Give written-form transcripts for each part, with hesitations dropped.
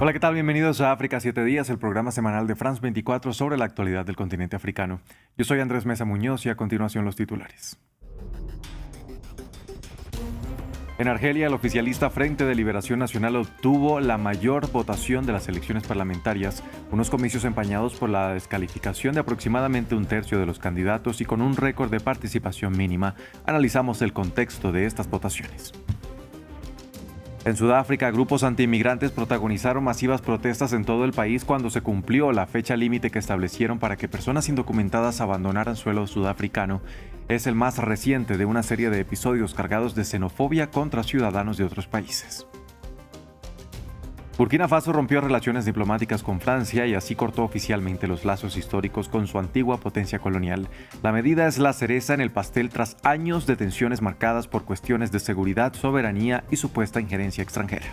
Hola, ¿qué tal? Bienvenidos a África 7 días, el programa semanal de France 24 sobre la actualidad del continente africano. Yo soy Andrés Mesa Muñoz y a continuación los titulares. En Argelia, el oficialista Frente de Liberación Nacional obtuvo la mayor votación de las elecciones parlamentarias, unos comicios empañados por la descalificación de aproximadamente un tercio de los candidatos y con un récord de participación mínima. Analizamos el contexto de estas votaciones. En Sudáfrica, grupos antiinmigrantes protagonizaron masivas protestas en todo el país cuando se cumplió la fecha límite que establecieron para que personas indocumentadas abandonaran suelo sudafricano. Es el más reciente de una serie de episodios cargados de xenofobia contra ciudadanos de otros países. Burkina Faso rompió relaciones diplomáticas con Francia y así cortó oficialmente los lazos históricos con su antigua potencia colonial. La medida es la cereza en el pastel tras años de tensiones marcadas por cuestiones de seguridad, soberanía y supuesta injerencia extranjera.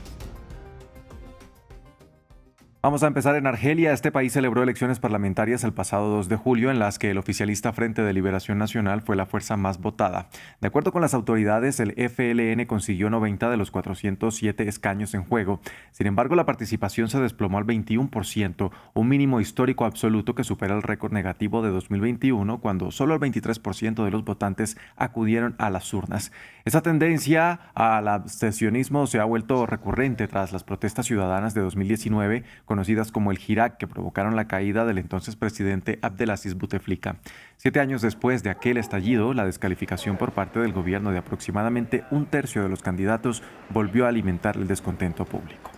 Vamos a empezar en Argelia. Este país celebró elecciones parlamentarias el pasado 2 de julio en las que el oficialista Frente de Liberación Nacional fue la fuerza más votada. De acuerdo con las autoridades, el FLN consiguió 90 de los 407 escaños en juego. Sin embargo, la participación se desplomó al 21%, un mínimo histórico absoluto que supera el récord negativo de 2021, cuando solo el 23% de los votantes acudieron a las urnas. Esa tendencia al abstencionismo se ha vuelto recurrente tras las protestas ciudadanas de 2019, conocidas como el Hirak, que provocaron la caída del entonces presidente Abdelaziz Bouteflika. 7 años después de aquel estallido, la descalificación por parte del gobierno de aproximadamente un tercio de los candidatos volvió a alimentar el descontento público.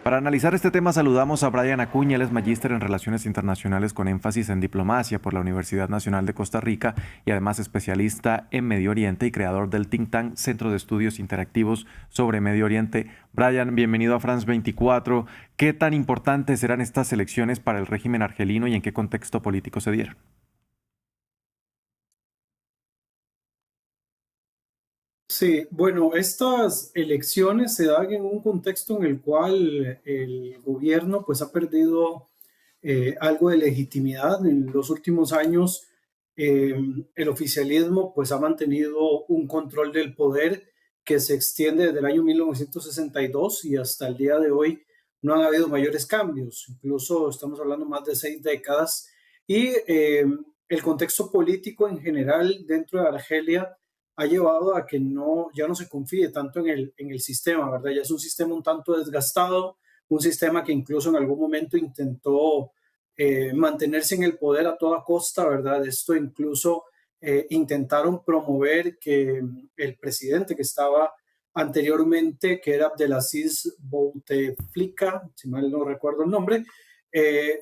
Para analizar este tema saludamos a Brian Acuña. Él es magíster en Relaciones Internacionales con énfasis en diplomacia por la Universidad Nacional de Costa Rica y además especialista en Medio Oriente y creador del think tank Centro de Estudios Interactivos sobre Medio Oriente. Brian, bienvenido a France 24. ¿Qué tan importantes serán estas elecciones para el régimen argelino y en qué contexto político se dieron? Sí, bueno, estas elecciones se dan en un contexto en el cual el gobierno pues ha perdido algo de legitimidad. En los últimos años, eh, el oficialismo pues ha mantenido un control del poder que se extiende desde el año 1962 y hasta el día de hoy no han habido mayores cambios. Incluso estamos hablando más de 6 décadas y el contexto político en general dentro de Argelia ha llevado a que ya no se confíe tanto en el sistema, ¿verdad? Ya es un sistema un tanto desgastado, un sistema que incluso en algún momento intentó mantenerse en el poder a toda costa, ¿verdad? Esto incluso intentaron promover que el presidente que estaba anteriormente, que era Abdelaziz Bouteflika, si mal no recuerdo el nombre,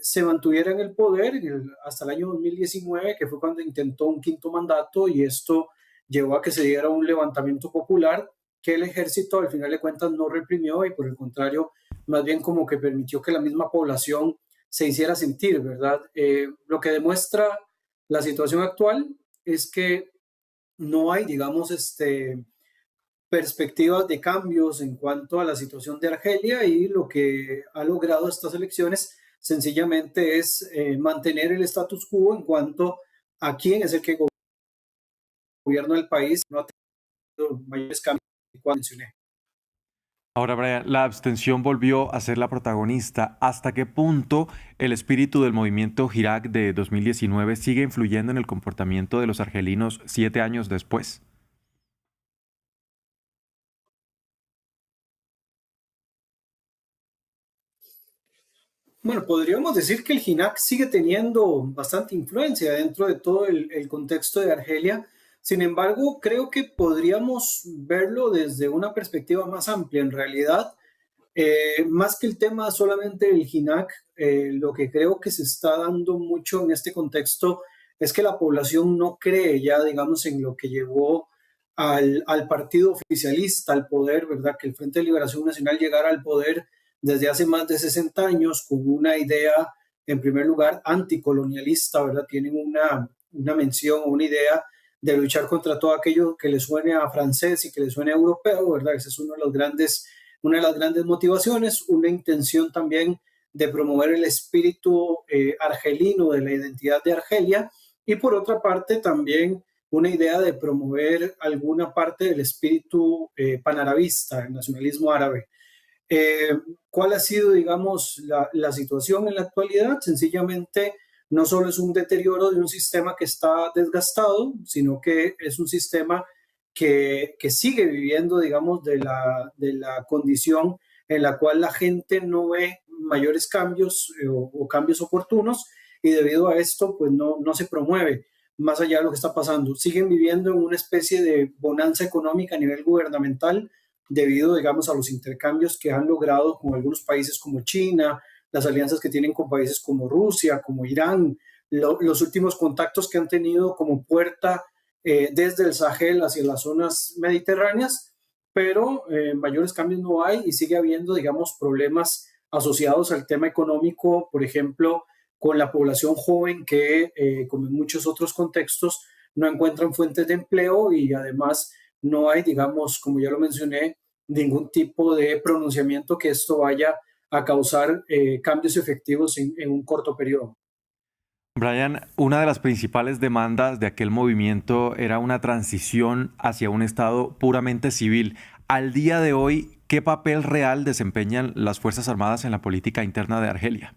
se mantuviera en el poder hasta el año 2019, que fue cuando intentó un quinto mandato y esto llevó a que se diera un levantamiento popular que el ejército al final de cuentas no reprimió y por el contrario, más bien como que permitió que la misma población se hiciera sentir, ¿verdad? Lo que demuestra la situación actual es que no hay, digamos, perspectivas de cambios en cuanto a la situación de Argelia y lo que ha logrado estas elecciones sencillamente es mantener el status quo en cuanto a quién es el que gobierna el país. No ha tenido mayores cambios que mencioné. Ahora, Brian, la abstención volvió a ser la protagonista. ¿Hasta qué punto el espíritu del movimiento Hirak de 2019 sigue influyendo en el comportamiento de los argelinos 7 años después? Bueno, podríamos decir que el JINAC sigue teniendo bastante influencia dentro de todo el contexto de Argelia. Sin embargo, creo que podríamos verlo desde una perspectiva más amplia. En realidad, más que el tema solamente del JINAC, lo que creo que se está dando mucho en este contexto es que la población no cree ya, digamos, en lo que llevó al partido oficialista al poder, ¿verdad? Que el Frente de Liberación Nacional llegara al poder desde hace más de 60 años con una idea, en primer lugar, anticolonialista, ¿verdad? Tienen una mención o una idea de luchar contra todo aquello que le suene a francés y que le suene a europeo, ¿verdad? Ese es una de las grandes motivaciones, una intención también de promover el espíritu argelino de la identidad de Argelia y por otra parte también una idea de promover alguna parte del espíritu panarabista, el nacionalismo árabe. Eh, ¿Cuál ha sido, digamos, la situación en la actualidad? Sencillamente, no solo es un deterioro de un sistema que está desgastado, sino que es un sistema que sigue viviendo, digamos, de la condición en la cual la gente no ve mayores cambios o cambios oportunos y debido a esto, pues no se promueve más allá de lo que está pasando. Siguen viviendo en una especie de bonanza económica a nivel gubernamental debido, digamos, a los intercambios que han logrado con algunos países como China, las alianzas que tienen con países como Rusia, como Irán, los últimos contactos que han tenido como puerta desde el Sahel hacia las zonas mediterráneas, pero mayores cambios no hay y sigue habiendo, digamos, problemas asociados al tema económico, por ejemplo, con la población joven que, como en muchos otros contextos, no encuentran fuentes de empleo y además no hay, digamos, como ya lo mencioné, ningún tipo de pronunciamiento que esto vaya a causar cambios efectivos en un corto periodo. Brian, una de las principales demandas de aquel movimiento era una transición hacia un Estado puramente civil. Al día de hoy, ¿qué papel real desempeñan las Fuerzas Armadas en la política interna de Argelia?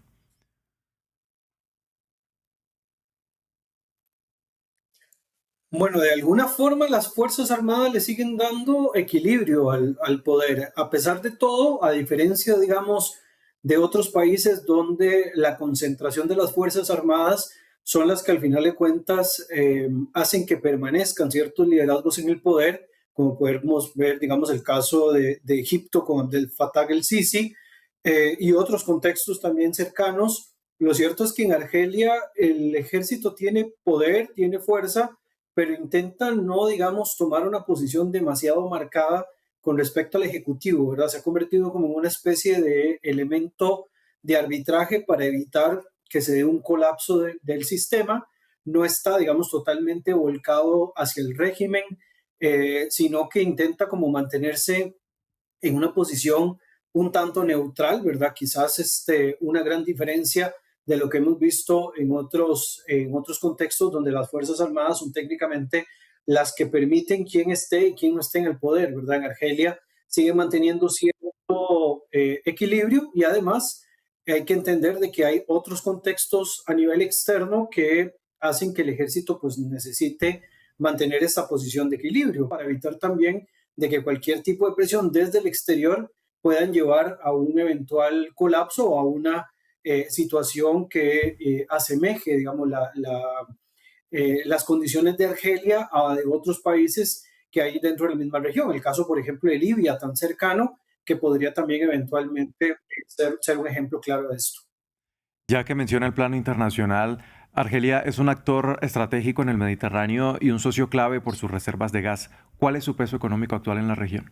Bueno, de alguna forma las Fuerzas Armadas le siguen dando equilibrio al poder. A pesar de todo, a diferencia, digamos, de otros países donde la concentración de las Fuerzas Armadas son las que al final de cuentas hacen que permanezcan ciertos liderazgos en el poder, como podemos ver, digamos, el caso de Egipto con Abdel Fattah el-Sisi y otros contextos también cercanos. Lo cierto es que en Argelia el ejército tiene poder, tiene fuerza, pero intentan no, digamos, tomar una posición demasiado marcada con respecto al Ejecutivo, ¿verdad? Se ha convertido como en una especie de elemento de arbitraje para evitar que se dé un colapso del sistema. No está, digamos, totalmente volcado hacia el régimen, sino que intenta como mantenerse en una posición un tanto neutral, ¿verdad? Quizás una gran diferencia de lo que hemos visto en otros contextos donde las Fuerzas Armadas son técnicamente las que permiten quién esté y quién no esté en el poder, ¿verdad? En Argelia sigue manteniendo cierto equilibrio y además hay que entender de que hay otros contextos a nivel externo que hacen que el ejército pues necesite mantener esa posición de equilibrio para evitar también de que cualquier tipo de presión desde el exterior puedan llevar a un eventual colapso o a una situación que asemeje, digamos, las condiciones de Argelia a de otros países que hay dentro de la misma región. El caso, por ejemplo, de Libia, tan cercano, que podría también eventualmente ser un ejemplo claro de esto. Ya que menciona el plano internacional, Argelia es un actor estratégico en el Mediterráneo y un socio clave por sus reservas de gas. ¿Cuál es su peso económico actual en la región?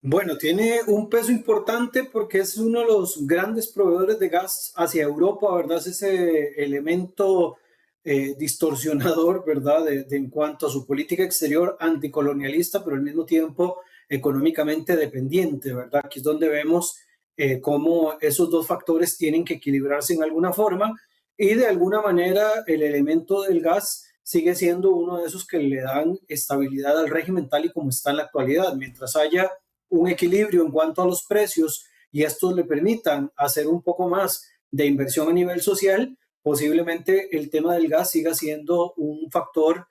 Bueno, tiene un peso importante porque es uno de los grandes proveedores de gas hacia Europa, ¿verdad? Es ese elemento distorsionador, ¿verdad? En cuanto a su política exterior anticolonialista, pero al mismo tiempo económicamente dependiente, ¿verdad? Aquí es donde vemos cómo esos dos factores tienen que equilibrarse en alguna forma y de alguna manera el elemento del gas sigue siendo uno de esos que le dan estabilidad al régimen tal y como está en la actualidad. Mientras haya un equilibrio en cuanto a los precios y estos le permitan hacer un poco más de inversión a nivel social, posiblemente el tema del gas siga siendo un factor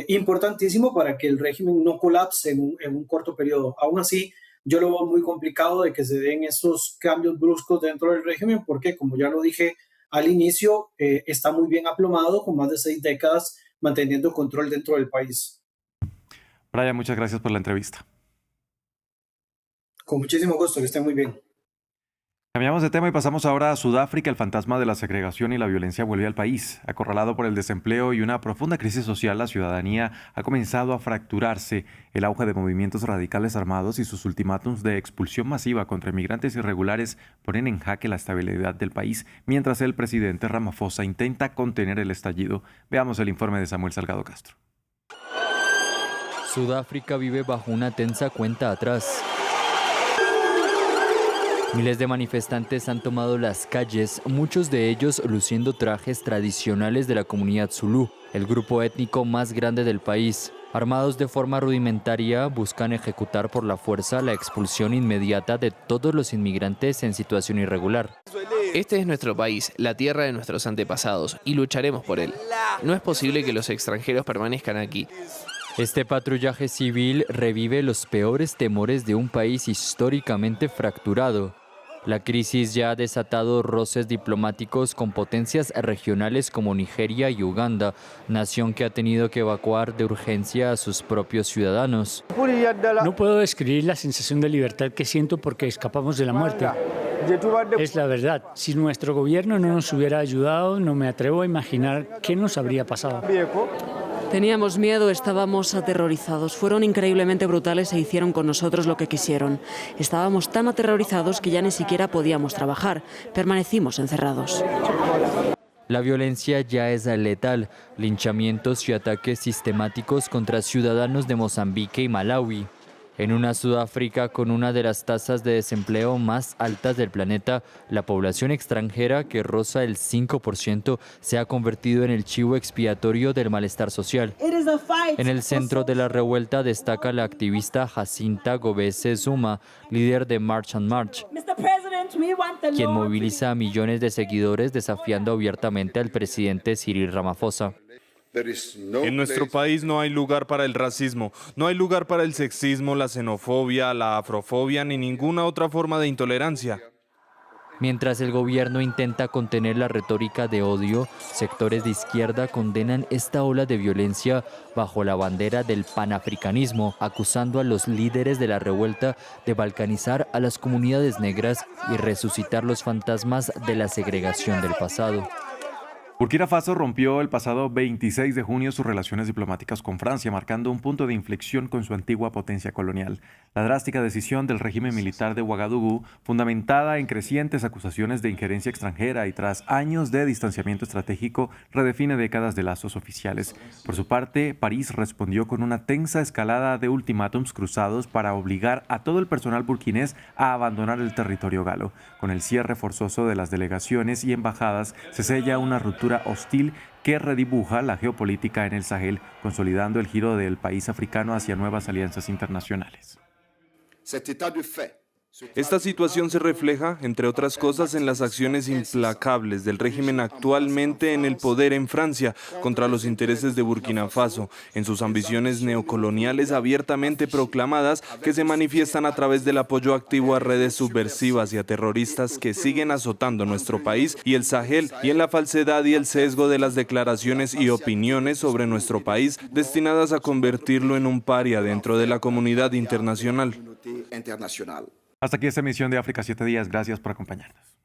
importantísimo para que el régimen no colapse en un corto periodo. Aún así, yo lo veo muy complicado de que se den estos cambios bruscos dentro del régimen porque, como ya lo dije al inicio, está muy bien aplomado con más de 6 décadas manteniendo control dentro del país. Brian, muchas gracias por la entrevista. Con muchísimo gusto, que estén muy bien. Cambiamos de tema y pasamos ahora a Sudáfrica. El fantasma de la segregación y la violencia vuelve al país. Acorralado por el desempleo y una profunda crisis social, la ciudadanía ha comenzado a fracturarse. El auge de movimientos radicales armados y sus ultimátums de expulsión masiva contra inmigrantes irregulares ponen en jaque la estabilidad del país, mientras el presidente Ramaphosa intenta contener el estallido. Veamos el informe de Samuel Salgado Castro. Sudáfrica vive bajo una tensa cuenta atrás. Miles de manifestantes han tomado las calles, muchos de ellos luciendo trajes tradicionales de la comunidad zulú, el grupo étnico más grande del país. Armados de forma rudimentaria, buscan ejecutar por la fuerza la expulsión inmediata de todos los inmigrantes en situación irregular. Este es nuestro país, la tierra de nuestros antepasados, y lucharemos por él. No es posible que los extranjeros permanezcan aquí. Este patrullaje civil revive los peores temores de un país históricamente fracturado. La crisis ya ha desatado roces diplomáticos con potencias regionales como Nigeria y Uganda, nación que ha tenido que evacuar de urgencia a sus propios ciudadanos. No puedo describir la sensación de libertad que siento porque escapamos de la muerte. Es la verdad. Si nuestro gobierno no nos hubiera ayudado, no me atrevo a imaginar qué nos habría pasado. Teníamos miedo, estábamos aterrorizados. Fueron increíblemente brutales e hicieron con nosotros lo que quisieron. Estábamos tan aterrorizados que ya ni siquiera podíamos trabajar. Permanecimos encerrados. La violencia ya es letal, linchamientos y ataques sistemáticos contra ciudadanos de Mozambique y Malawi. En una Sudáfrica con una de las tasas de desempleo más altas del planeta, la población extranjera, que roza el 5%, se ha convertido en el chivo expiatorio del malestar social. En el centro de la revuelta destaca la activista Jacinta Gobese Zuma, líder de March and March, quien moviliza a millones de seguidores desafiando abiertamente al presidente Cyril Ramaphosa. En nuestro país no hay lugar para el racismo, no hay lugar para el sexismo, la xenofobia, la afrofobia ni ninguna otra forma de intolerancia. Mientras el gobierno intenta contener la retórica de odio, sectores de izquierda condenan esta ola de violencia bajo la bandera del panafricanismo, acusando a los líderes de la revuelta de balcanizar a las comunidades negras y resucitar los fantasmas de la segregación del pasado. Burkina Faso rompió el pasado 26 de junio sus relaciones diplomáticas con Francia, marcando un punto de inflexión con su antigua potencia colonial. La drástica decisión del régimen militar de Ouagadougou, fundamentada en crecientes acusaciones de injerencia extranjera y tras años de distanciamiento estratégico, redefine décadas de lazos oficiales. Por su parte, París respondió con una tensa escalada de ultimátums cruzados para obligar a todo el personal burkinés a abandonar el territorio galo. Con el cierre forzoso de las delegaciones y embajadas, se sella una ruptura hostil que redibuja la geopolítica en el Sahel, consolidando el giro del país africano hacia nuevas alianzas internacionales. Esta situación se refleja, entre otras cosas, en las acciones implacables del régimen actualmente en el poder en Francia contra los intereses de Burkina Faso, en sus ambiciones neocoloniales abiertamente proclamadas que se manifiestan a través del apoyo activo a redes subversivas y a terroristas que siguen azotando nuestro país y el Sahel, y en la falsedad y el sesgo de las declaraciones y opiniones sobre nuestro país destinadas a convertirlo en un paria dentro de la comunidad internacional. Hasta aquí esta emisión de África 7 días. Gracias por acompañarnos.